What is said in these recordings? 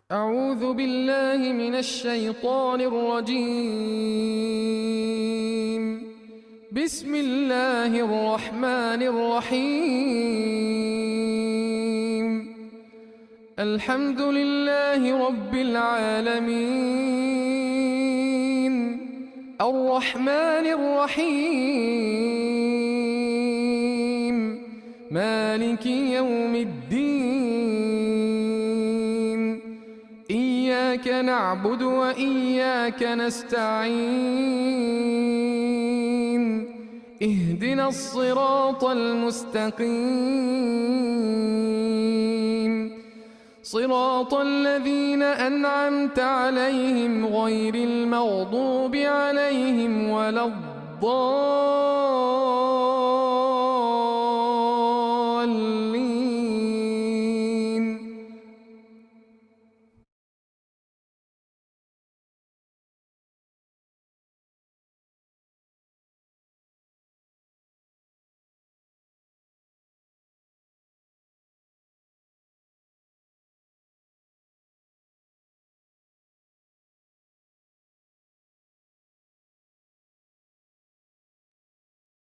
أعوذ بالله من الشيطان الرجيم. بسم الله الرحمن الرحيم. الحمد لله رب العالمين، الرحمن الرحيم، مالك يوم الدين. إياك نعبد وإياك نستعين. اهدنا الصراط المستقيم، صراط الذين أنعمت عليهم غير المغضوب عليهم ولا الضالين.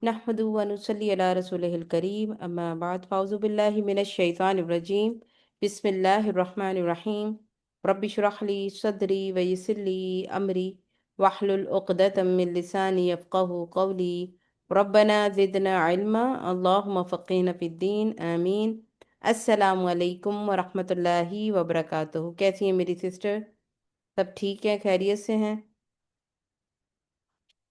نحمد ونصلي علی رسول الکریم اما بعد فاعوذ باللہ من الشیطان الرجیم بسم اللہ الرحمن الرحیم رب اشرح لی صدری ویسر لی امری واحلل عقدۃ من لسانی یفقہوا قولی ربنا زدنا علما اللہم فقہنا فی الدین آمین۔ السلام علیکم ورحمۃ اللہ وبرکاتہ۔ کیسی ہیں میری سسٹر؟ سب ٹھیک ہیں؟ خیریت سے ہیں؟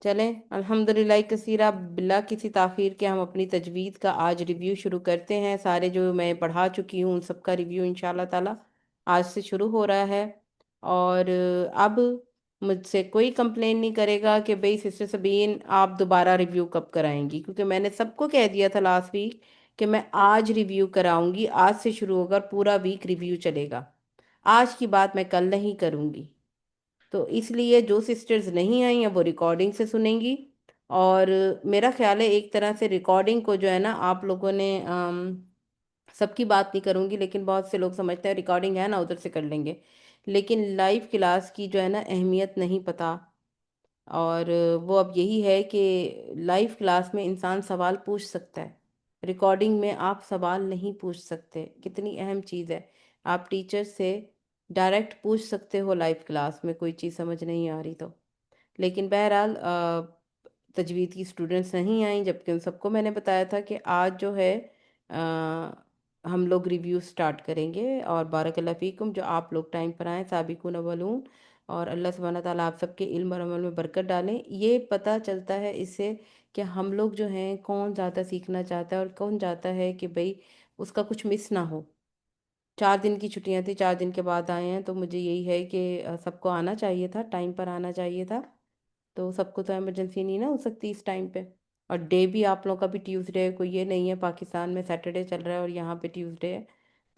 چلیں الحمدللہ کثیرہ بلا کسی تاخیر کے ہم اپنی تجوید کا آج ریویو شروع کرتے ہیں۔ سارے جو میں پڑھا چکی ہوں ان سب کا ریویو انشاءاللہ تعالی آج سے شروع ہو رہا ہے، اور اب مجھ سے کوئی کمپلین نہیں کرے گا کہ بھئی سسٹر سبین آپ دوبارہ ریویو کب کرائیں گی، کیونکہ میں نے سب کو کہہ دیا تھا لاسٹ ویک کہ میں آج ریویو کراؤں گی، آج سے شروع ہوگا، پورا ویک ریویو چلے گا۔ آج کی بات میں کل نہیں کروں گی، تو اس لیے جو سسٹرز نہیں آئیں ہیں وہ ریکارڈنگ سے سنیں گی، اور میرا خیال ہے ایک طرح سے ریکارڈنگ کو جو ہے نا آپ لوگوں نے سب کی بات نہیں کروں گی، لیکن بہت سے لوگ سمجھتے ہیں ریکارڈنگ ہے نا ادھر سے کر لیں گے، لیکن لائیو کلاس کی جو ہے نا اہمیت نہیں پتہ، اور وہ اب یہی ہے کہ لائیو کلاس میں انسان سوال پوچھ سکتا ہے، ریکارڈنگ میں آپ سوال نہیں پوچھ سکتے۔ کتنی اہم چیز ہے، آپ ٹیچر سے ڈائریکٹ پوچھ سکتے ہو لائیو کلاس میں کوئی چیز سمجھ نہیں آ رہی تو، لیکن بہرحال تجوید کی اسٹوڈنٹس نہیں آئیں، جبکہ ان سب کو میں نے بتایا تھا کہ آج جو ہے ہم لوگ ریویو سٹارٹ کریں گے، اور بارک اللہ فیکم جو آپ لوگ ٹائم پر آئیں، سابقون اولون، اور اللہ سبحانہ تعالیٰ آپ سب کے علم اور عمل میں برکت ڈالیں۔ یہ پتہ چلتا ہے اس سے کہ ہم لوگ جو ہیں کون زیادہ سیکھنا چاہتا ہے اور کون چاہتا ہے کہ بھئی اس کا کچھ مس نہ ہو۔ 4 دن کی چھٹیاں تھیں، 4 دن کے بعد آئے ہیں، تو مجھے یہی ہے کہ سب کو آنا چاہیے تھا، ٹائم پر آنا چاہیے تھا، تو سب کو تو ایمرجنسی نہیں نہ ہو سکتی اس ٹائم پہ، اور ڈے بھی آپ لوگوں کا بھی ٹیوزڈے ہے، کوئی یہ نہیں ہے پاکستان میں سیٹرڈے چل رہا ہے اور یہاں پہ ٹیوزڈے ہے،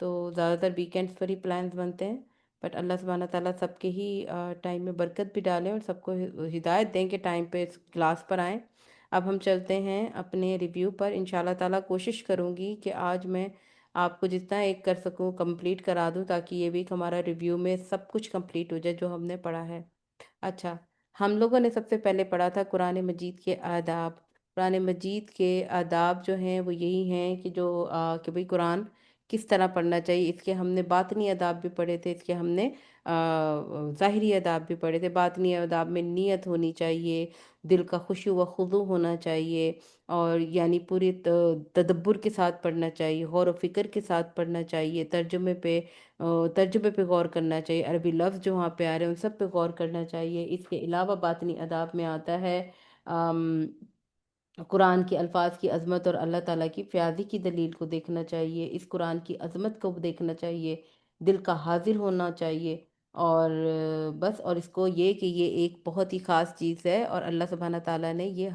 تو زیادہ تر ویکینڈس پر ہی پلانز بنتے ہیں، بٹ اللہ سبحانہ تعالیٰ سب کے ہی ٹائم میں برکت بھی ڈالیں اور سب کو ہدایت دیں کہ ٹائم پہ اس کلاس پر آئیں۔ اب ہم چلتے ہیں اپنے ریویو پر، انشاءاللہ تعالیٰ کوشش کروں گی کہ آج میں آپ کو جتنا ایک کر سکوں کمپلیٹ کرا دوں، تاکہ یہ ویک ہمارا ریویو میں سب کچھ کمپلیٹ ہو جائے جو ہم نے پڑھا ہے۔ اچھا، ہم لوگوں نے سب سے پہلے پڑھا تھا قرآن مجید کے آداب۔ قرآن مجید کے آداب جو ہیں وہ یہی ہیں کہ جو کہ بھئی قرآن کس طرح پڑھنا چاہیے، اس کے ہم نے باطنی آداب بھی پڑھے تھے، اس کے ہم نے ظاہری آداب بھی پڑھے تھے۔ باطنی آداب میں نیت ہونی چاہیے، دل کا خشوع و خضوع ہونا چاہیے، اور یعنی پوری تدبر کے ساتھ پڑھنا چاہیے، غور و فکر کے ساتھ پڑھنا چاہیے، ترجمے پہ غور کرنا چاہیے، عربی لفظ جو وہاں پہ آ رہے ہیں ان سب پہ غور کرنا چاہیے۔ اس کے علاوہ باطنی آداب میں آتا ہے قرآن کے الفاظ کی عظمت اور اللہ تعالیٰ کی فیاضی کی دلیل کو دیکھنا چاہیے، اس قرآن کی عظمت کو دیکھنا چاہیے، دل کا حاضر ہونا چاہیے، اور بس، اور اس کو یہ کہ یہ ایک بہت ہی خاص چیز ہے، اور اللہ سبحانہ تعالیٰ نے یہ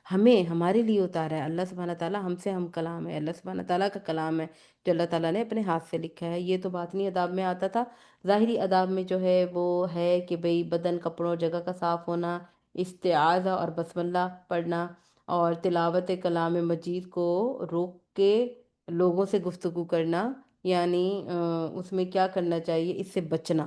ہمیں ہمارے لیے اتارا ہے۔ اللہ سبحانہ تعالیٰ ہم سے ہم کلام ہے، اللہ سبحانہ تعالیٰ کا کلام ہے جو اللہ تعالیٰ نے اپنے ہاتھ سے لکھا ہے۔ یہ تو باطنی آداب میں آتا تھا۔ ظاہری آداب میں جو ہے وہ ہے کہ بھئی بدن، کپڑوں اور جگہ کا صاف ہونا، استعاذہ اور بسم اللہ پڑھنا، اور تلاوت کلام مجید کو روک کے لوگوں سے گفتگو کرنا، یعنی اس میں کیا کرنا چاہیے، اس سے بچنا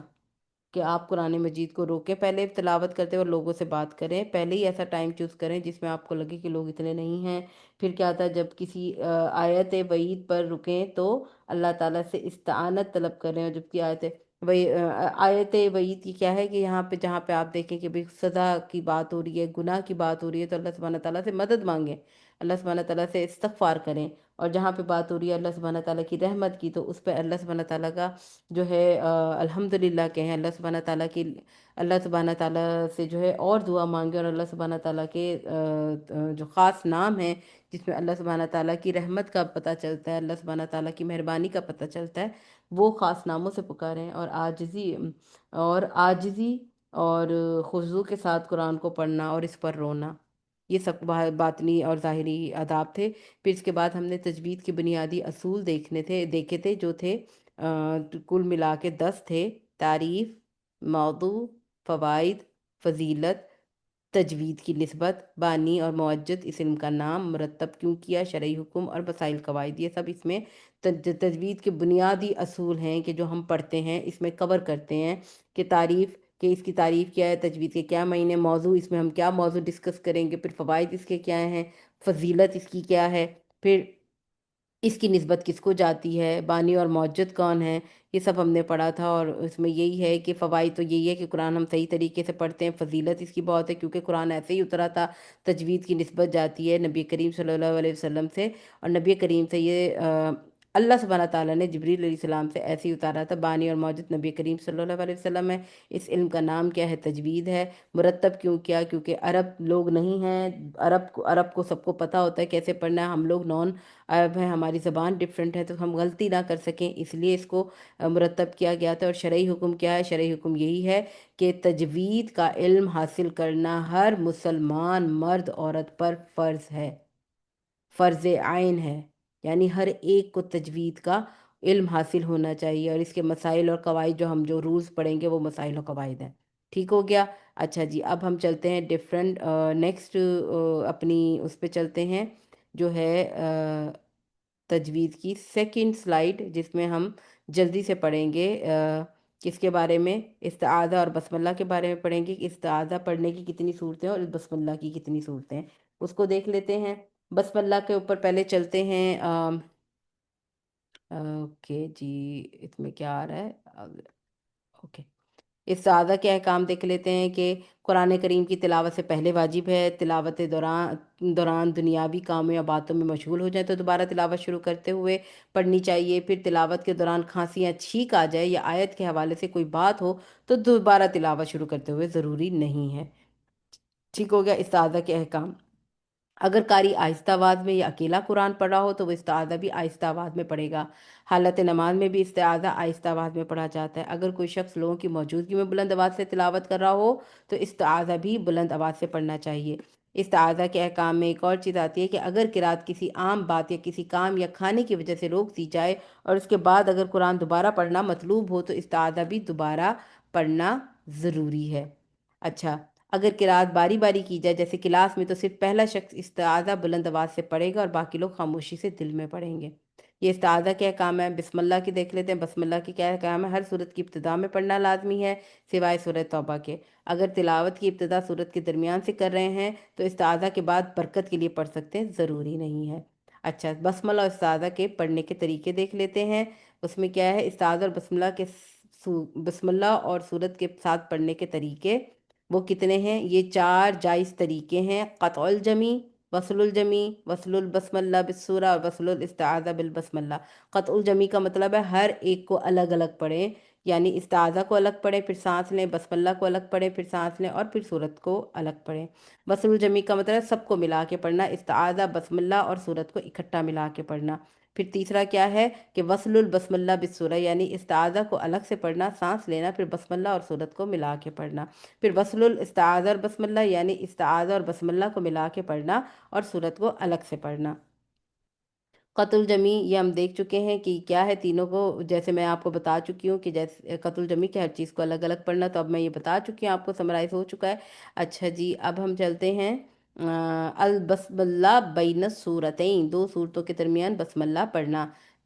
کہ آپ قرآن مجید کو روکیں پہلے تلاوت کرتے اور لوگوں سے بات کریں، پہلے ہی ایسا ٹائم چوز کریں جس میں آپ کو لگے کہ لوگ اتنے نہیں ہیں۔ پھر کیا ہوتا ہے، جب کسی آیت وعید پر رکیں تو اللہ تعالیٰ سے استعانت طلب کریں، اور جب کی آیت وعید کی کیا ہے کہ یہاں پہ جہاں پہ آپ دیکھیں کہ بھی سزا کی بات ہو رہی ہے، گناہ کی بات ہو رہی ہے، تو اللہ سبحانہ تعالیٰ سے مدد مانگیں، اللہ سبحانہ تعالیٰ سے استغفار کریں۔ اور جہاں پہ بات ہو رہی ہے اللہ سبحانہ تعالیٰ کی رحمت کی، تو اس پہ اللہ سبحانہ تعالیٰ کا جو ہے الحمدللہ کہیں، اللہ سبحانہ تعالیٰ سے جو ہے اور دعا مانگے، اور اللہ سبحانہ تعالیٰ کے جو خاص نام ہیں جس میں اللہ سبحانہ تعالیٰ کی رحمت کا پتہ چلتا ہے، اللہ سبحانہ تعالیٰ کی مہربانی کا پتہ چلتا ہے، وہ خاص ناموں سے پکاریں، اور عاجزی اور خضوع کے ساتھ قرآن کو پڑھنا اور اس پر رونا، یہ سب باطنی اور ظاہری آداب تھے۔ پھر اس کے بعد ہم نے تجوید کے بنیادی اصول دیکھے تھے، جو تھے کل ملا کے 10 تھے: تعریف، موضوع، فوائد، فضیلت، تجوید کی نسبت، بانی اور معجد، اس علم کا نام، مرتب کیوں کیا، شرعی حکم اور مسائل قواعد، یہ سب اس میں تجوید کے بنیادی اصول ہیں کہ جو ہم پڑھتے ہیں، اس میں کور کرتے ہیں کہ تعریف، کہ اس کی تعریف کیا ہے، تجوید کے کیا معنی، موضوع اس میں ہم کیا موضوع ڈسکس کریں گے، پھر فوائد اس کے کیا ہیں، فضیلت اس کی کیا ہے، پھر اس کی نسبت کس کو جاتی ہے، بانی اور معجد کون ہے، یہ سب ہم نے پڑھا تھا۔ اور اس میں یہی ہے کہ فوائد تو یہی ہے کہ قرآن ہم صحیح طریقے سے پڑھتے ہیں، فضیلت اس کی بہت ہے کیونکہ قرآن ایسے ہی اترا تھا، تجوید کی نسبت جاتی ہے نبی کریم صلی اللہ علیہ وسلم سے، اور نبی کریم سے یہ اللہ سبحانہ تعالیٰ نے جبریل علیہ السلام سے ایسے ہی اتارا تھا۔ بانی اور معجد نبی کریم صلی اللہ علیہ وسلم ہے، اس علم کا نام کیا ہے، تجوید ہے۔ مرتب کیوں کیا، کیونکہ عرب لوگ نہیں ہیں، عرب کو سب کو پتہ ہوتا ہے کیسے پڑھنا ہے، ہم لوگ نان عرب ہیں، ہماری زبان ڈفرینٹ ہے، تو ہم غلطی نہ کر سکیں، اس لیے اس کو مرتب کیا گیا تھا۔ اور شرعی حکم کیا ہے، شرعی حکم یہی ہے کہ تجوید کا علم حاصل کرنا ہر مسلمان مرد عورت پر فرض ہے، فرض عین ہے، یعنی ہر ایک کو تجوید کا علم حاصل ہونا چاہیے، اور اس کے مسائل اور قواعد جو رولز پڑھیں گے وہ مسائل اور قواعد ہیں۔ ٹھیک ہو گیا؟ اچھا جی، اب ہم چلتے ہیں نیکسٹ اپنی اس پہ چلتے ہیں، جو ہے تجوید کی سیکنڈ سلائیڈ، جس میں ہم جلدی سے پڑھیں گے کس کے بارے میں، استعاذہ اور بسم اللہ کے بارے میں پڑھیں گے کہ استعاذہ پڑھنے کی کتنی صورتیں اور بسم اللہ کی کتنی صورتیں، اس کو دیکھ لیتے ہیں۔ بسم اللہ کے اوپر پہلے چلتے ہیں۔ اوکے جی، اس میں کیا آ رہا ہے؟ اوکے، استعاذہ کے احکام دیکھ لیتے ہیں کہ قرآن کریم کی تلاوت سے پہلے واجب ہے، تلاوت دوران دنیاوی کاموں یا باتوں میں مشغول ہو جائیں تو دوبارہ تلاوت شروع کرتے ہوئے پڑھنی چاہیے۔ پھر تلاوت کے دوران کھانسی یا چھینک آ جائے یا آیت کے حوالے سے کوئی بات ہو تو دوبارہ تلاوت شروع کرتے ہوئے ضروری نہیں ہے۔ ٹھیک ہو گیا؟ استعاذہ کے احکام: اگر قاری آہستہ آواز میں یا اکیلا قرآن پڑھ رہا ہو تو وہ استعاذہ بھی آہستہ آواز میں پڑھے گا۔ حالت نماز میں بھی استعاذہ آہستہ آواز میں پڑھا جاتا ہے۔ اگر کوئی شخص لوگوں کی موجودگی میں بلند آواز سے تلاوت کر رہا ہو تو استعاذہ بھی بلند آواز سے پڑھنا چاہیے۔ استعاذہ کے احکام میں ایک اور چیز آتی ہے کہ اگر قرات کسی عام بات یا کسی کام یا کھانے کی وجہ سے روک دی جائے اور اس کے بعد اگر قرآن دوبارہ پڑھنا مطلوب ہو تو استعاذہ بھی دوبارہ پڑھنا ضروری ہے۔ اچھا، اگر قرات باری باری کی جائے جیسے کلاس میں، تو صرف پہلا شخص استعاذہ بلند آواز سے پڑھے گا اور باقی لوگ خاموشی سے دل میں پڑھیں گے۔ یہ استعاذہ کیا کام ہے؟ بسم اللہ کی دیکھ لیتے ہیں۔ بسم اللہ کی کیا کام ہے؟ ہر صورت کی ابتدا میں پڑھنا لازمی ہے سوائے سورہ توبہ کے۔ اگر تلاوت کی ابتدا صورت کے درمیان سے کر رہے ہیں تو استعاذہ کے بعد برکت کے لیے پڑھ سکتے ہیں، ضروری نہیں ہے۔ اچھا، بسم اللہ اور استعاذہ کے پڑھنے کے طریقے دیکھ لیتے ہیں۔ اس میں کیا ہے؟ استعاذہ اور بسم اللہ اور سورت کے ساتھ پڑھنے کے طریقے وہ کتنے ہیں؟ یہ 4 جائز طریقے ہیں: قطع الجمی، وصل الجمی، وصل البسم اللہ بالسورہ، اور وصل الاستعاذہ بالبسم اللہ۔ قطع الجمی کا مطلب ہے ہر ایک کو الگ الگ پڑھیں، یعنی استعاذہ کو الگ پڑھیں پھر سانس لیں، بسم اللہ کو الگ پڑھیں پھر سانس لیں، اور پھر سورت کو الگ پڑھیں۔ وصل الجمی کا مطلب ہے سب کو ملا کے پڑھنا، استعاذہ، بسم اللہ اور سورت کو اکٹھا ملا کے پڑھنا۔ پھر تیسرا کیا ہے کہ وصل البسم اللہ بالسورہ، یعنی استعاذہ کو الگ سے پڑھنا، سانس لینا، پھر بسم اللہ اور سورت کو ملا کے پڑھنا۔ پھر وصل الاستعاذہ اور بسم اللہ، یعنی استعاذہ اور بسم اللہ کو ملا کے پڑھنا اور سورت کو الگ سے پڑھنا۔ قطع الجمی یہ ہم دیکھ چکے ہیں کہ کیا ہے، تینوں کو جیسے میں آپ کو بتا چکی ہوں کہ جیسے قطع الجمی کے ہر چیز کو الگ الگ پڑھنا، تو اب میں یہ بتا چکی ہوں، آپ کو سمرائز ہو چکا ہے۔ اچھا جی، اب ہم چلتے ہیں البسم اللہ بین السورتین، 2 سورتوں کے درمیان بسم اللہ پڑھنا۔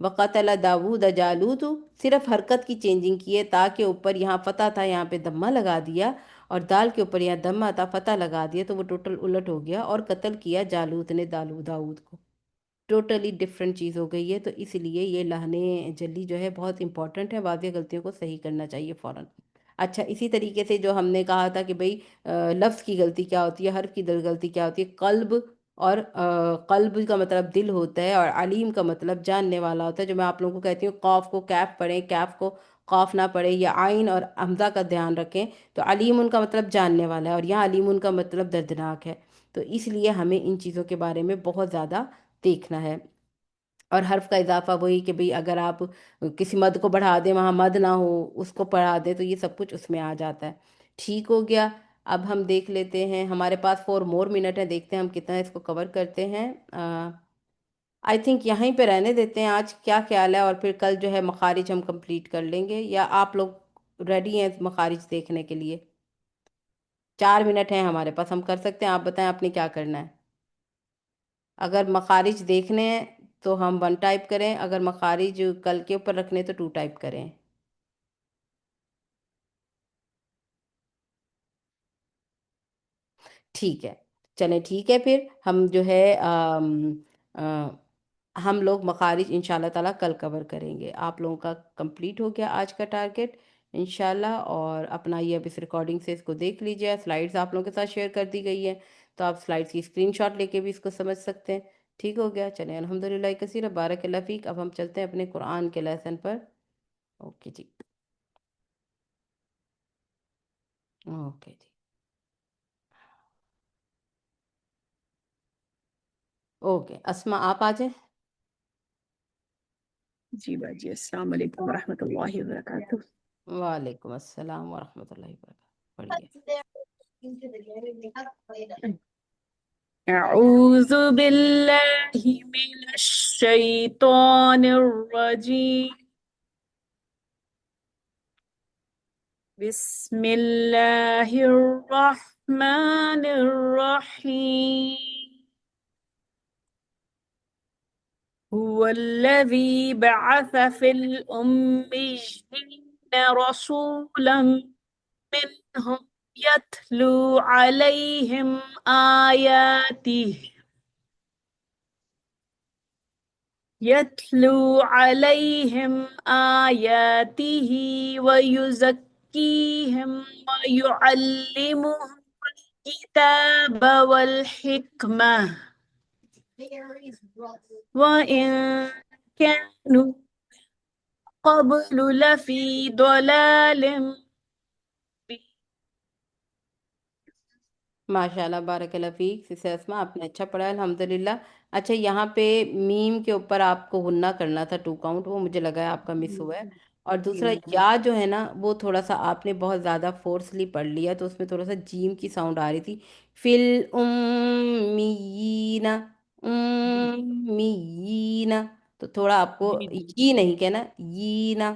وقتل داود جالوت، صرف حرکت کی چینجنگ کی ہے، تاکہ اوپر یہاں فتح تھا یہاں پہ دمہ لگا دیا، اور دال کے اوپر یہاں دمہ تھا فتح لگا دیا، تو وہ ٹوٹل الٹ ہو گیا، اور قتل کیا جالوت نے داود کو، ٹوٹلی ڈفرینٹ چیز ہو گئی ہے۔ تو اس لیے یہ لہن جلی جو ہے بہت امپورٹنٹ ہے، واضح غلطیوں کو صحیح کرنا چاہیے فوراً۔ اچھا، اسی طریقے سے جو ہم نے کہا تھا کہ بھئی لفظ کی غلطی کیا ہوتی ہے، حرف کی غلطی کیا ہوتی ہے، قلب، اور قلب کا مطلب دل ہوتا ہے، اور علیم کا مطلب جاننے والا ہوتا ہے، جو میں آپ لوگوں کو کہتی ہوں قاف کو کیف پڑھیں، کیف کو قاف نہ پڑھیں، یا عین اور حمزہ کا دھیان رکھیں، تو علیم ان کا مطلب جاننے والا ہے، اور یہاں علیم ان کا مطلب دردناک ہے۔ تو اس لیے ہمیں ان چیزوں کے بارے میں بہت زیادہ دیکھنا ہے۔ اور حرف کا اضافہ وہی کہ بھئی اگر آپ کسی مد کو بڑھا دیں وہاں مد نہ ہو اس کو بڑھا دیں، تو یہ سب کچھ اس میں آ جاتا ہے۔ ٹھیک ہو گیا؟ اب ہم دیکھ لیتے ہیں، ہمارے پاس 4 more منٹ ہے، دیکھتے ہیں ہم کتنا اس کو کور کرتے ہیں۔ آئی تھنک یہیں پہ رہنے دیتے ہیں آج، کیا خیال ہے؟ اور پھر کل جو ہے مخارج ہم کمپلیٹ کر لیں گے، یا آپ لوگ ریڈی ہیں مخارج دیکھنے کے لیے؟ 4 منٹ ہیں ہمارے پاس، ہم کر سکتے ہیں، آپ بتائیں آپ نے کیا کرنا ہے۔ اگر مخارج دیکھنے ہیں تو ہم 1 ٹائپ کریں، اگر مخارج کل کے اوپر رکھنے تو 2 ٹائپ کریں۔ ٹھیک ہے، چلیں ٹھیک ہے، پھر ہم جو ہے ہم لوگ مخارج انشاءاللہ تعالیٰ کل کور کریں گے۔ آپ لوگوں کا کمپلیٹ ہو گیا آج کا ٹارگٹ انشاءاللہ، اور اپنا یہ اب اس ریکارڈنگ سے اس کو دیکھ لیجیے، سلائیڈز آپ لوگوں کے ساتھ شیئر کر دی گئی ہے، تو آپ سلائیڈز کی اسکرین شاٹ لے کے بھی اس کو سمجھ سکتے ہیں۔ ٹھیک ہو گیا، چلیں الحمدللہ کثیر، بارک اللہ فیک۔ اب ہم چلتے ہیں اپنے قرآن کے لیسن پر۔ اوکے جی، اوکے جی، اوکے اسما آپ آ جائیں۔ جی باجی، السلام علیکم ورحمۃ اللہ وبرکاتہ۔ وعلیکم السلام ورحمۃ اللہ وبرکاتہ، پڑھیے۔ اعوذ باللہ من الشیطان الرجیم، بسم اللہ الرحمن الرحیم۔ هو الذي بعث في الأميين رسولا منهم يتلو عليهم آياته ويزكيهم ويعلمهم الكتاب والحكمة وإن كانوا قبل لفي ضلال مبين۔ ماشاء اللہ، بارک اللہ فیک سسٹر اسما، آپ نے اچھا پڑھا الحمدللہ۔ اچھا، یہاں پہ میم کے اوپر آپ کو غنہ کرنا تھا 2 کاؤنٹ، وہ مجھے لگا ہے آپ کا مس ہوا ہے۔ اور دوسرا یا جو ہے نا وہ تھوڑا سا آپ نے بہت زیادہ فورسلی پڑھ لیا، تو اس میں تھوڑا سا جیم کی ساؤنڈ آ رہی تھی۔ فل امیین، امیین، تو تھوڑا آپ کو جی جی یہ نہیں کہنا، یہ نا،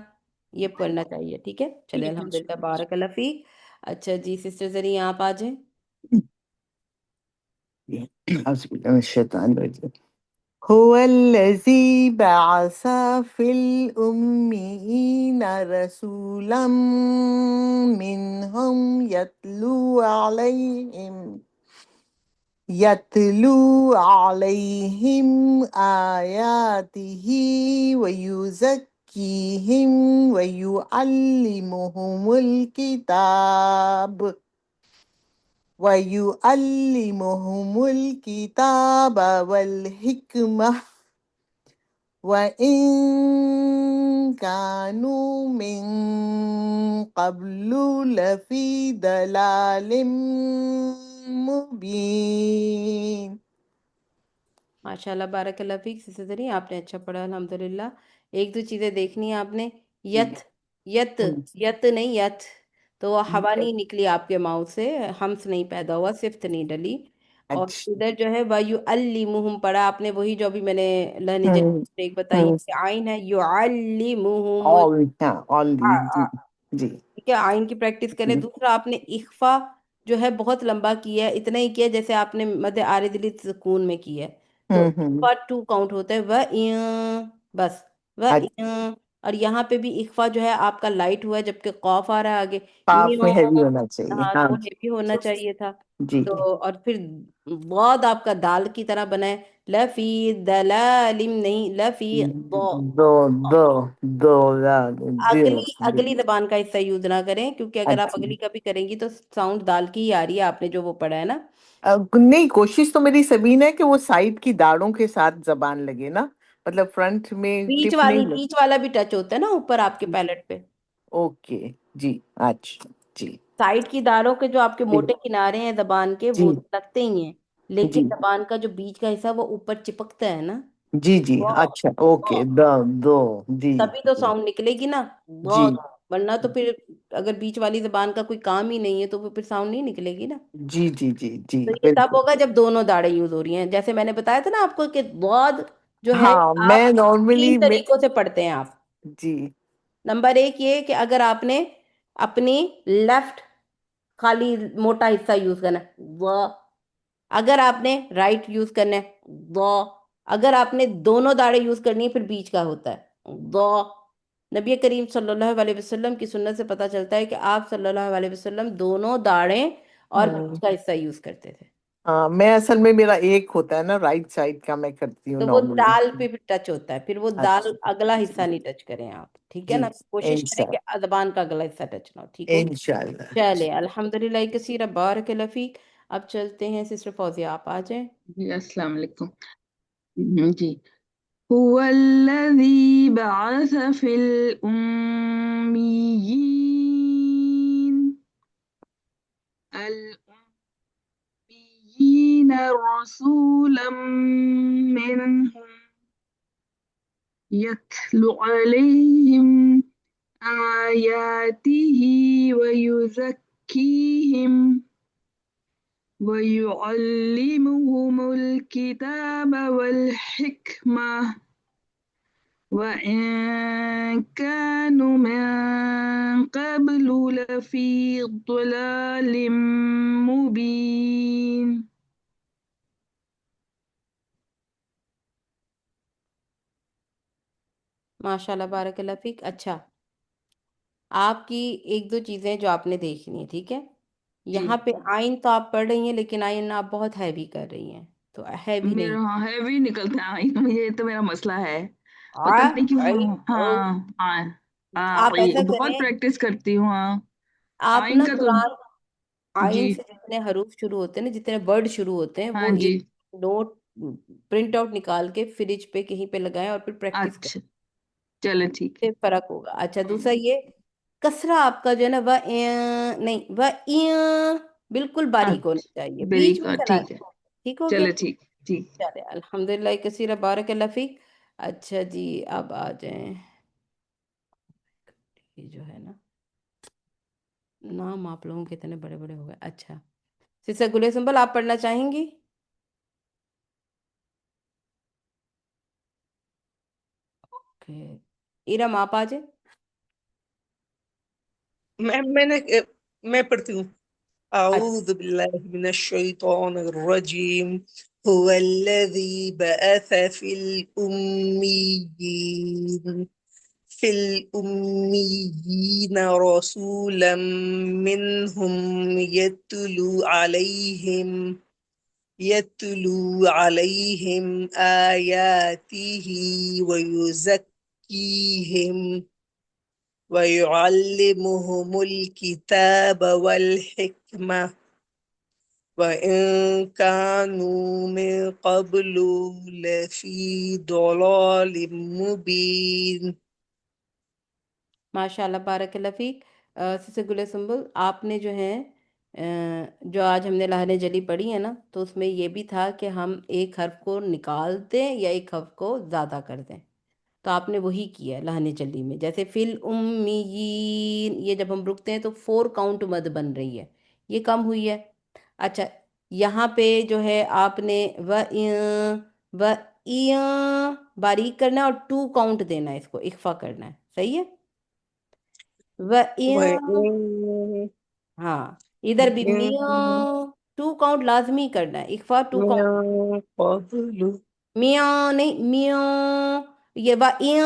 یہ پڑھنا چاہیے، ٹھیک ہے؟ چلے ٹھیک ہے الحمدللہ، انشاءاللہ۔ بارک اللہ فیک۔ اچھا جی سسٹر زرین آپ آ جائیں۔ أعوذ بالله من الشيطان الرجيم. هو الذي بعث في الأميين رسولا منهم يتلو عليهم آياته ويزكيهم ويعلمهم الكتاب والحكمة وإن كانوا من قبل لفي ضلال مبين۔ ماشاء اللہ، بارک اللہ فیک سسٹر زرین، آپ نے اچھا پڑھا الحمدللہ۔ ایک دو چیزیں دیکھنی ہیں آپ نے، یت، یت، یت نہیں یت، تو وہ ہوا نہیں نکلی آپ کے ماؤں سے، ہمس نہیں پیدا ہوا، صفت نہیں ڈلی۔ اور ادھر جو ہے وَيُعَلِّمُهُم پڑھا آپ نے، وہی جو ابھی میں نے لہن جدید ایک بتائی ہے کہ آئین ہے يُعَلِّمُهُم جی ٹھیک ہے، آئین کی پریکٹس کریں۔ دوسرا آپ نے اخفا جو ہے بہت لمبا کیا ہے، اتنا ہی کیا جیسے آپ نے مد عارض سکون میں کیا ہے، تو اخفا 2 کاؤنٹ ہوتا ہے، بس و اور یہاں پہ بھی اخفا جو ہے آپ کا لائٹ ہوا ہے، جبکہ قوف آ رہا ہے آگے، قاف میں ہیوی میوں، ہونا چاہیے، ہاں ہاں تو جی ہیوی ہونا چاہیے تھا. جی تو جی. اور پھر ضاد آپ کا دال کی طرح بنا ہے، لفی دلالم نہیں، لفی دو دو دو دو اگلی زبان کا حصہ یوز نہ کریں، کیونکہ اگر آپ اچھا. اگلی کا بھی کریں گی تو ساؤنڈ دال کی ہی آ رہی ہے، آپ نے جو وہ پڑھا ہے نا. نہیں، کوشش تو میری سبین ہے کہ وہ سائڈ کی داڑوں کے ساتھ زبان لگے نا، مطلب فرنٹ میں ٹپ نہیں لگے. بیچ والا بھی ٹچ ہوتا ہے نا اوپر آپ کے پیلٹ پہ. اوکے جی. اچھا جی سائڈ کی داروں کے جو آپ کے جی موٹے کنارے ہیں زبان کے، جی وہ تو لگتے ہی ہیں، لیکن جی زبان کا جو بیچ کا حصہ وہ اوپر چپکتا ہے نا، جی جی. وہ اچھا اوکے. دو دو جی تبھی تو ساؤنڈ نکلے گی نا، جی بہت. ورنہ تو پھر اگر بیچ والی زبان کا کوئی کام ہی نہیں ہے تو وہ پھر ساؤنڈ نہیں نکلے گی نا. جی جی جی جی تو یہ تب بالکل. ہوگا جب دونوں داڑیں یوز ہو رہی ہیں، جیسے میں نے بتایا تھا نا آپ کو کہ ضاد جو ہے ہاں آپ میں تین نارملی طریقوں سے پڑھتے ہیں آپ. جی نمبر ایک یہ کہ اگر آپ نے اپنی لیفٹ خالی موٹا حصہ یوز کرنا ہے وہ، اگر آپ نے رائٹ یوز کرنا ہے وہ، اگر آپ نے دونوں داڑیں یوز کرنی ہے پھر بیچ کا ہوتا ہے وہ. نبی کریم صلی اللہ علیہ وسلم کی سنت سے پتہ چلتا ہے کہ آپ صلی اللہ علیہ وسلم دونوں داڑیں اور بیچ کا حصہ یوز کرتے تھے. ہاں، میں اصل میں میرا ایک ہوتا ہے نا رائٹ سائڈ کا، میں کرتی ہوں تو وہ نارملی. دال پہ بھی ٹچ ہوتا ہے، پھر وہ دال اچھا اگلا حصہ جی نہیں ٹچ کریں آپ، ٹھیک ہے جی نا، کوشش کریں انشاء کہ زبان کا اگلا حصہ ٹچ نہ ہو. ٹھیک ہو گیا. انشاء اللہ. چلے الحمدللہ کثیر بارک لفیق. اب چلتے ہیں سسٹر فوزیہ، آپ آ جائیں. جی السلام علیکم. جی هو الذي بعث في الأميين رسولا منهم يتلو عليهم آياته ويزكيهم ويعلمهم الكتاب والحكمة وإن كانوا من قبل لفي ضلال مبين. ماشاء اللہ بارک اللہ فیک. اچھا، آپ کی ایک دو چیزیں جو آپ نے دیکھنی ہے، ٹھیک ہے. جی یہاں پہ آئین تو آپ پڑھ رہی ہیں، لیکن آئین آپ بہت ہیوی کر رہی ہیں، تو ہیوی نہیں. میرا ہاں ہیوی نکلتا ہے، یہ تو میرا مسئلہ ہے، پتہ آ نہیں کیوں. آئی او. ہاں ہاں آپ ایسا بہت کریں، پریکٹس کرتی ہوں. ہاں آپ آئین نا کا تو قرآن جی. آئین سے جتنے حروف شروع ہوتے ہیں نا، جتنے ورڈ شروع ہوتے ہیں، ہاں وہ جی. ایک نوٹ پرنٹ آؤٹ نکال کے فریج پہ کہیں پہ لگائیں اور پھر پریکٹس کریں، اچھا چلے ٹھیک ہے. سے فرق ہوگا. اچھا دوسرا یہ کسرہ آپ کا جو ہے نا وہ نہیں، وہ بالکل باریک ہونا اچھا چاہیے، بیچ بریک میں چلا ٹھیک ہے. جائے. ٹھیک ہو گیا. چلے ٹھیک ٹھیک. چلے الحمدللہ کثیر بارک اللہ فیک. اچھا جی اب آ جائیں. یہ جو ہے نا نام آپ لوگوں کے اتنے بڑے بڑے ہو گئے. اچھا سسٹر گلے سنبل، آپ پڑھنا چاہیں گی؟ ارم آپ آ جائیں. میں پڑھتی ہوں. اعوذ باللہ من الشیطان الرجیم. هو الذي بعث في الأميين رسولا منهم يتلو عليهم آياته ويعلمهم الكتاب والحكمة وإن كانوا من قبل لفي ضلال مبين. ماشاء اللہ بارک اللہ فیک. سسٹر گلے سنبل، آپ نے جو ہے جو آج ہم نے لہن جلی پڑھی ہے نا، تو اس میں یہ بھی تھا کہ ہم ایک حرف کو نکال دیں یا ایک حرف کو زیادہ کر دیں، تو آپ نے وہی کیا ہے لہن جلی میں. جیسے فل امیین، یہ جب ہم رکتے ہیں تو 4 کاؤنٹ مد بن رہی ہے، یہ کم ہوئی ہے. اچھا یہاں پہ جو ہے آپ نے و باریک کرنا ہے اور 2 کاؤنٹ دینا ہے، اس کو اخفا کرنا ہے. صحیح ہے. وإن ہاں ادھر بھی میاں 2 کاؤنٹ لازمی کرنا ہے، اخفا 2 کاؤنٹ. من قبل میاں نہیں، میاں یہ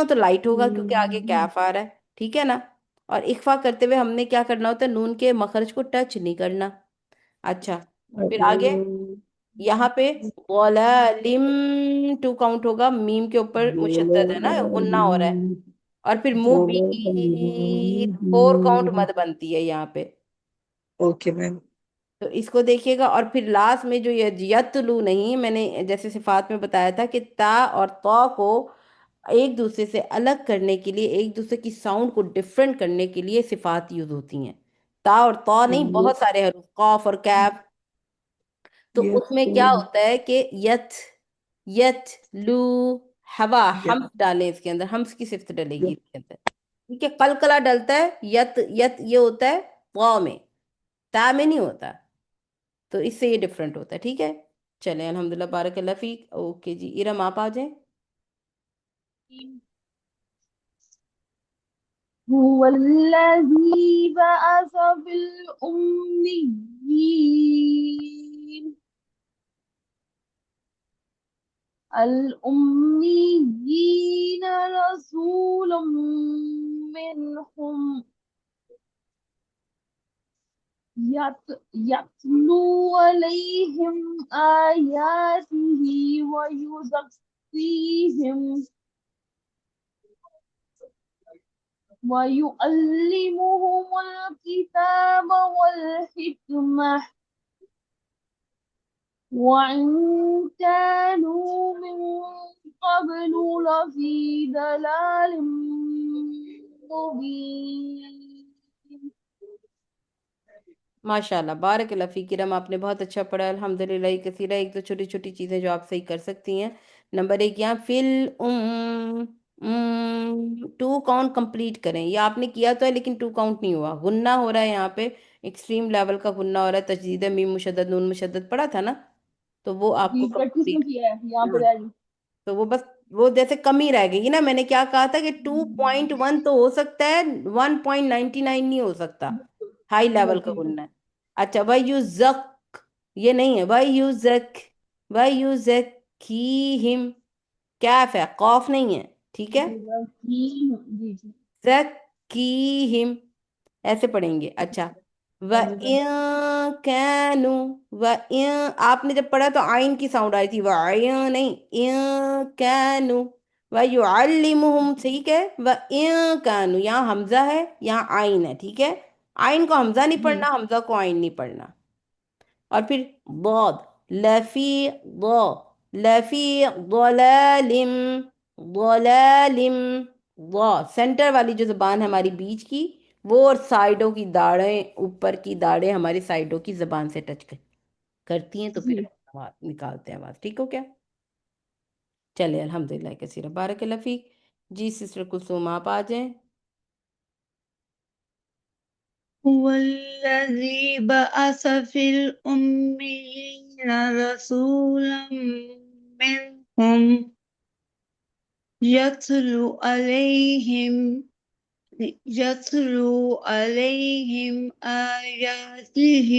تو لائٹ ہوگا کیونکہ آگے کیف آ رہا ہے، ٹھیک ہے نا. اور اخفا کرتے ہوئے ہم نے کیا کرنا ہوتا ہے، نون کے مخرج کو ٹچ نہیں کرنا. اچھا پھر آگے یہاں پہ غلالم 2 کاؤنٹ ہوگا، میم کے اوپر مشدد ہے نا، غنہ ہو رہا ہے. اور پھر مبین 4 کاؤنٹ مد بنتی ہے یہاں پہ. Okay ma'am. تو اس کو دیکھیے گا. اور پھر لاسٹ میں جو یتلو نہیں، میں نے جیسے صفات میں بتایا تھا کہ تا اور طا کو ایک دوسرے سے الگ کرنے کے لیے، ایک دوسرے کی ساؤنڈ کو ڈفرینٹ کرنے کے لیے صفات یوز ہوتی ہیں. تا اور طا نہیں، بہت سارے حروف، قاف اور کیف. تو اس میں کیا ہوتا ہے کہ یت لو ہوا ہمس ڈالیں اس کے اندر، ہمس کی صفت ڈلے گی اس کے اندر. ٹھیک ہے، قلقلہ ڈلتا ہے، یت یہ ہوتا ہے طا میں، تا میں نہیں ہوتا. تو اس سے یہ ڈفرینٹ ہوتا ہے. ٹھیک ہے، چلیں الحمدللہ، بارک اللہ فیک. اوکے جی ارم آپ آ جائیں. هو الذي بعث في الأميين رسولا منهم يتلو عليهم آياته ويعلمهم الكتاب والحكمة وإن كانوا من قبل لفي ضلال مبين. ماشاء اللہ، بارک اللہ فیک. کرم آپ نے بہت اچھا پڑھا الحمدللہ کثیرہ. ایک تو چھوٹی چھوٹی چیزیں جو آپ صحیح کر سکتی ہیں. نمبر 1 یہاں ٹو کاؤنٹ کمپلیٹ کریں. یہ آپ نے کیا تو ہے لیکن 2 کاؤنٹ نہیں ہوا، غنہ ہو رہا ہے یہاں پہ، ایکسٹریم لیول کا غنہ ہو رہا ہے. تشدید میم مشدد نون مشدد پڑھا تھا نا، تو وہ آپ کو پریکٹس میں کمپلیٹ. کیا ہے یہاں پہ ہاں رہ گئی. تو وہ بس وہ جیسے کمی رہ گئی نا. میں نے کیا کہا تھا کہ 2.1 تو ہو سکتا ہے، 1.99 نہیں ہو سکتا، ہائی لیول کا غنہ ہے. اچھا وَيُزَكْ یہ نہیں ہے، وَيُزَكِّيهِمْ کیف ہے، قاف نہیں ہے. ٹھیک ہے، جی جی. زَكِّيهِمْ ایسے پڑھیں گے. اچھا وَإِن كَانُوا وَإِن آپ نے جب پڑھا تو آئین کی ساؤنڈ آئی تھی، وَعِن نہیں، إِن كَانُوا وَيُعَلِّمُهُمْ. ٹھیک ہے، وَإِن كَانُوا یہاں حمزہ ہے، یہاں آئین ہے. ٹھیک ہے، آئین کو حمزہ نہیں پڑھنا، حمزہ کو آئین نہیں پڑھنا. اور پھر ضاد لفی ضلالم سینٹر والی جو زبان ہے ہماری بیچ کی وہ، اور سائیڈوں کی داڑیں، اوپر کی داڑیں ہماری سائیڈوں کی زبان سے ٹچ کرتی ہیں، تو پھر نکالتے ہیں آواز. ٹھیک ہو کیا؟ چلے الحمدللہ کثیر بارک اللہ فیک. جی سسٹر کلثوم آپ آ جائیں. هو الذي بعث في الأميين رسولا منهم يتلو عليهم آياته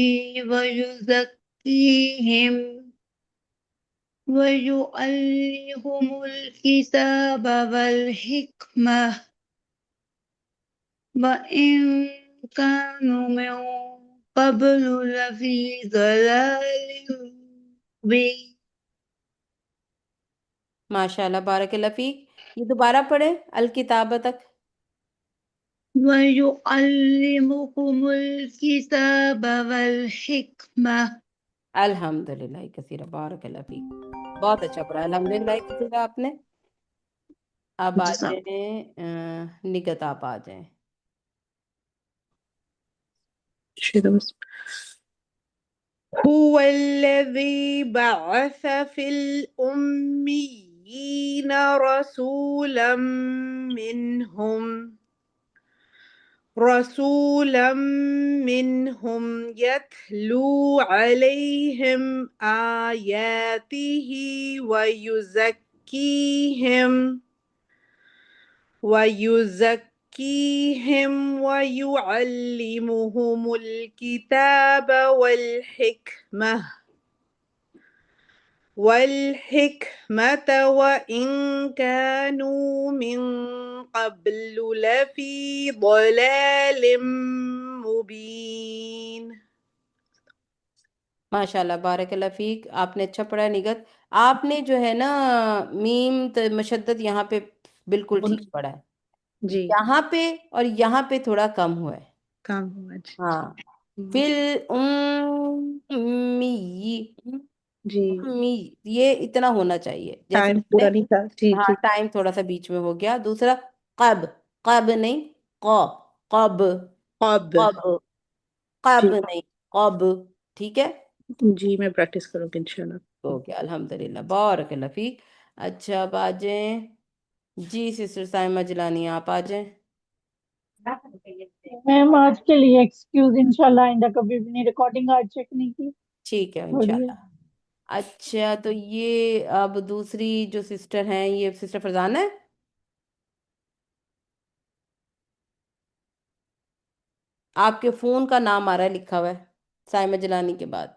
ويعلمهم الكتاب والحكمة وإن كانوا من قبل لفي ضلال مبين. ماشاء اللہ بارک اللہ فیک. یہ دوبارہ پڑھیں الکتابہ تک. ويعلمكم الكتاب والحكمة. الحمدللہ کثیر بارک اللہ فیک. بہت اچھا پڑھا الحمدللہ کثیر آپ نے. اب آ جائیں نگت، آپ آ جائیں. هو الذي بعث في الأميين رسولا منهم يتلو عليهم آياته ويزكيهم ويعلمهم الكتاب والحكمة والحكمة وإن كانوا من قبل لفي ضلال مبين. ماشاءاللہ بارک اللہ فیک، آپ نے اچھا پڑھا نگت. آپ نے جو ہے نا میم مشدد یہاں پہ بالکل ٹھیک پڑھا ہے، جی یہاں پہ اور یہاں پہ تھوڑا کم ہوا ہے. کام ہوا جی. ہاں فل امی جی یہ اتنا ہونا چاہیے جیسے ٹائم میں نے، پورا نہیں تھا. جی ہاں جی. ٹائم تھوڑا سا بیچ میں ہو گیا. دوسرا قب، قب نہیں قب، اب قب، جی قب نہیں قب. ٹھیک ہے، جی میں پریکٹس کروں گی انشاءاللہ. ہو گیا الحمدللہ بارک اللہ فیک. اچھا اب آ جائیں جی سسٹر سائمہ جلانی، آپ آ جائیں. میم آج کے لیے ایکسکیوز، انشاءاللہ آئندہ کبھی بھی نہیں، ریکارڈنگ آج چیک نہیں کی. ٹھیک ہے ہو رہی ہے. انشاءاللہ. اچھا تو یہ اب دوسری جو سسٹر ہیں یہ سسٹر فرزانہ ہے. آپ کے فون کا نام آ رہا ہے لکھا ہوا ہے سائمہ جلانی کے بعد.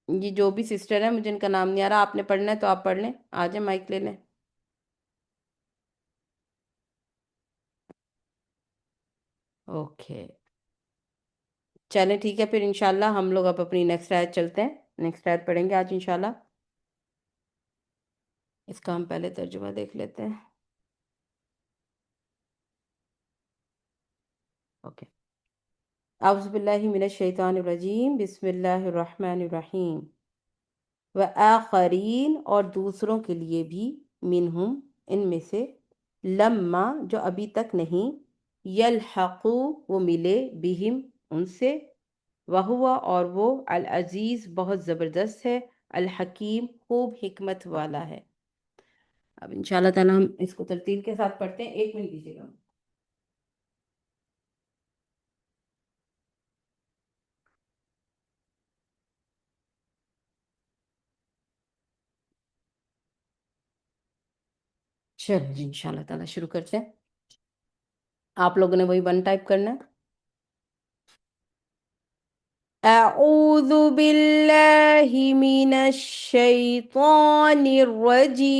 یہ جو بھی سسٹر ہے مجھے ان کا نام نہیں آ رہا، آپ نے پڑھنا ہے تو آپ پڑھ لیں، آ جائیں مائک لے لیں. اوکے چلیں ٹھیک ہے، پھر انشاءاللہ ہم لوگ اب اپنی نیکسٹ آیت چلتے ہیں. نیکسٹ آیت پڑھیں گے آج انشاءاللہ. اس کا ہم پہلے ترجمہ دیکھ لیتے ہیں. اوکے اعوذ باللہ من الشیطان الرجیم، بسم اللہ الرحمن الرحیم. وآخرین اور دوسروں کے لیے بھی، منہم ان میں سے، لما جو ابھی تک نہیں، یلحقو وہ ملے، بہم ان سے، وہوا اور وہ، العزیز بہت زبردست ہے، الحکیم خوب حکمت والا ہے. اب انشاءاللہ تعالی ہم اس کو ترتیل کے ساتھ پڑھتے ہیں. 1 منٹ دیجیے گا. چلو جی انشاءاللہ تعالی شروع کرتے ہیں. آپ لوگوں نے وہی 1 ٹائپ کرنا ہے. اعوذ باللہ من الشیطان الرجیم.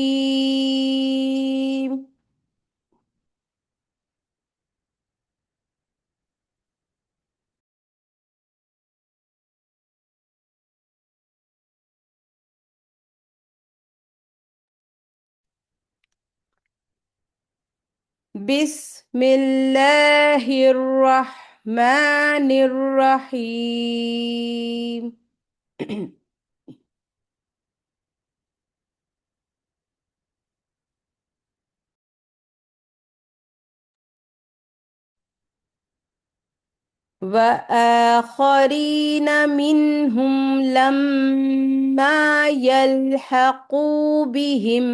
بسم اللہ الرحمن الرحیم. وآخرین منہم لما یلحقوا بہم.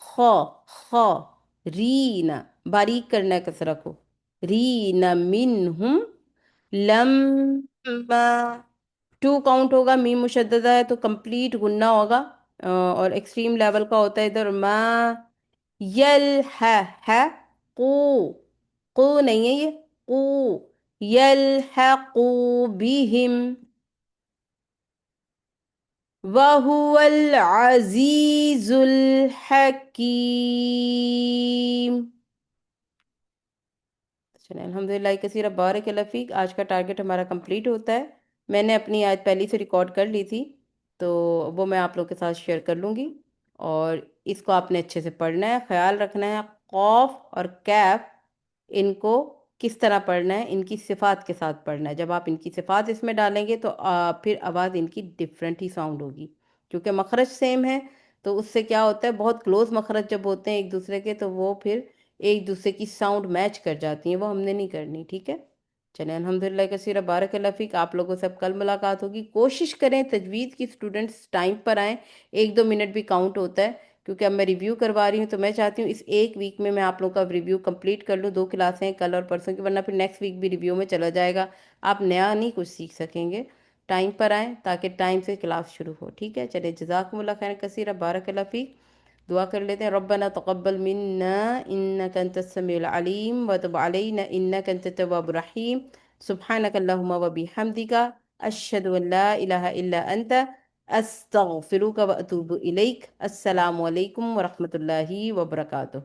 خا رین، باریک کرنا ہے کسرہ کو، رین منہم لما 2 کاؤنٹ ہوگا، میم مشددہ ہے تو کمپلیٹ گننا ہوگا، اور ایکسٹریم لیول کا ہوتا ہے ادھر. ما ہے قو، قو نہیں ہے یہ، قو یلحقو بہم وَهُوَ الْعَزِيزُ الْحَكِيمُ. چلیں الحمدللہ کثیر بارک اللہ فیک. آج کا ٹارگٹ ہمارا کمپلیٹ ہوتا ہے. میں نے اپنی آیت پہلی سے ریکارڈ کر لی تھی تو وہ میں آپ لوگ کے ساتھ شیئر کر لوں گی، اور اس کو آپ نے اچھے سے پڑھنا ہے. خیال رکھنا ہے قوف اور کیف ان کو کس طرح پڑھنا ہے، ان کی صفات کے ساتھ پڑھنا ہے. جب آپ ان کی صفات اس میں ڈالیں گے تو پھر آواز ان کی ڈیفرنٹ ہی ساؤنڈ ہوگی، کیونکہ مخرج سیم ہے. تو اس سے کیا ہوتا ہے، بہت کلوز مخرج جب ہوتے ہیں ایک دوسرے کے تو وہ پھر ایک دوسرے کی ساؤنڈ میچ کر جاتی ہیں، وہ ہم نے نہیں کرنی. ٹھیک ہے چلیں الحمدللہ کثیر بارک اللہ فیک. آپ لوگوں سے اب کل ملاقات ہوگی. کوشش کریں تجوید کی اسٹوڈنٹس ٹائم پر آئیں، 1-2 منٹ بھی کاؤنٹ ہوتا ہے، کیونکہ اب میں ریویو کروا رہی ہوں تو میں چاہتی ہوں اس 1 ویک میں آپ لوگوں کا ریویو کمپلیٹ کر لوں. 2 کلاسیں کل اور پرسوں کی، ورنہ پھر نیکسٹ ویک بھی ریویو میں چلا جائے گا. آپ نیا نہیں کچھ سیکھ سکیں گے. ٹائم پر آئیں تاکہ ٹائم سے کلاس شروع ہو. ٹھیک ہے چلیں جزاکم اللہ خیر کثیر بارک اللہ فیک. دعا کر لیتے ہیں. ربنا تقبل منا انک انت السمیع العلیم وتب علینا انک انت التواب الرحیم. سبحانک اللہم و بحمدک اشہد ان لا الہ الا انت استغفرک و اتوب الیک. السلام علیکم ورحمۃ اللہ وبرکاتہ.